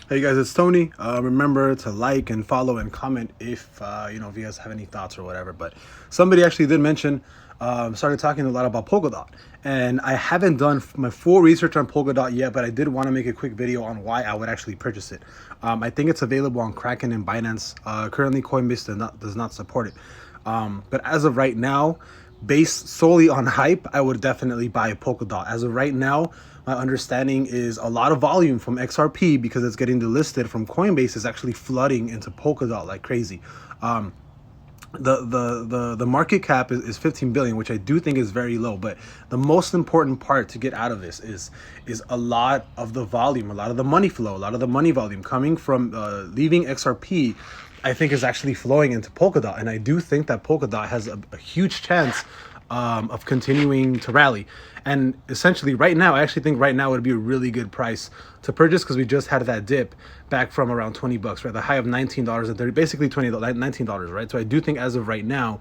Hey guys, it's Tony. Remember to like and follow and comment if if you guys have any thoughts or whatever. But somebody actually did mention, started talking a lot about Polkadot, and I haven't done my full research on Polkadot yet, but I did want to make a quick video on why I would actually purchase it. I think it's available on Kraken and Binance. Currently, Coinbase does not support it, but as of right now, based solely on hype, I would definitely buy Polkadot. As of right now, my understanding is a lot of volume from XRP, because it's getting delisted from Coinbase, is actually flooding into Polkadot like crazy. The market cap is 15 billion, which I do think is very low. But the most important part to get out of this is a lot of the volume, a lot of the money flow, a lot of the money volume coming from leaving XRP, I think is actually flowing into Polkadot. And I do think that Polkadot has a huge chance of continuing to rally. And essentially right now, I actually think right now would be a really good price to purchase, because we just had that dip back from around 20 bucks, right? The high of $19.30, basically $19, right? So I do think as of right now,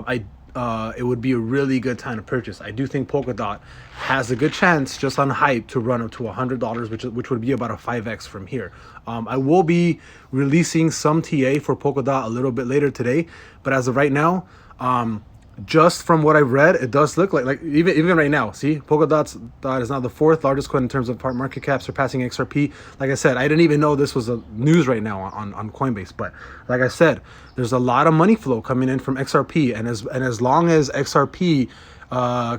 it would be a really good time to purchase. I do think Polkadot has a good chance, just on hype, to run up to $100, which would be about a 5x from here. I will be releasing some TA for Polkadot a little bit later today, but as of right now, just from what I've read, it does look like even right now, see, Polkadot is now the fourth largest coin in terms of market cap, surpassing XRP. Like I said, I didn't even know this was a news right now on Coinbase, but like I said, there's a lot of money flow coming in from XRP, and as long as XRP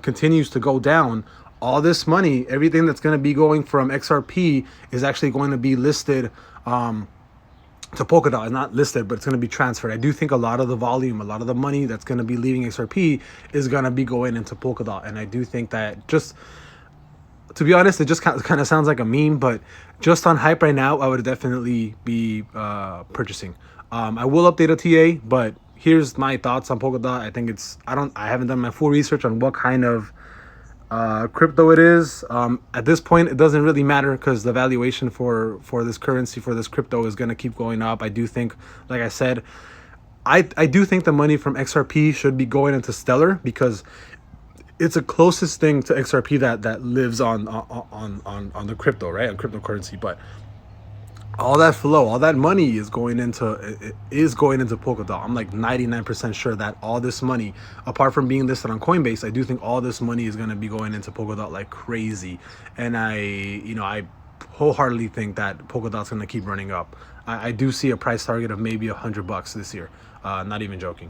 continues to go down, all this money, everything that's going to be going from XRP is actually going to be listed to Polkadot. Is not listed, but it's going to be transferred. I do think a lot of the volume, a lot of the money that's going to be leaving XRP is going to be going into Polkadot. And I do think that, just to be honest, it just kind of sounds like a meme, but just on hype right now, I would definitely be purchasing. I will update a TA, but here's my thoughts on Polkadot. I think I haven't done my full research on what kind of crypto it is. At this point, it doesn't really matter, because the valuation for this currency, for this crypto, is going to keep going up. I do think, like I said, I do think the money from XRP should be going into Stellar, because it's the closest thing to XRP that lives on the crypto, right, on cryptocurrency. But all that flow, all that money is going into Polkadot. I'm like 99% sure that all this money, apart from being listed on Coinbase, I do think all this money is going to be going into Polkadot like crazy. And I wholeheartedly think that Polkadot's going to keep running up. I do see a price target of maybe $100 this year. Not even joking.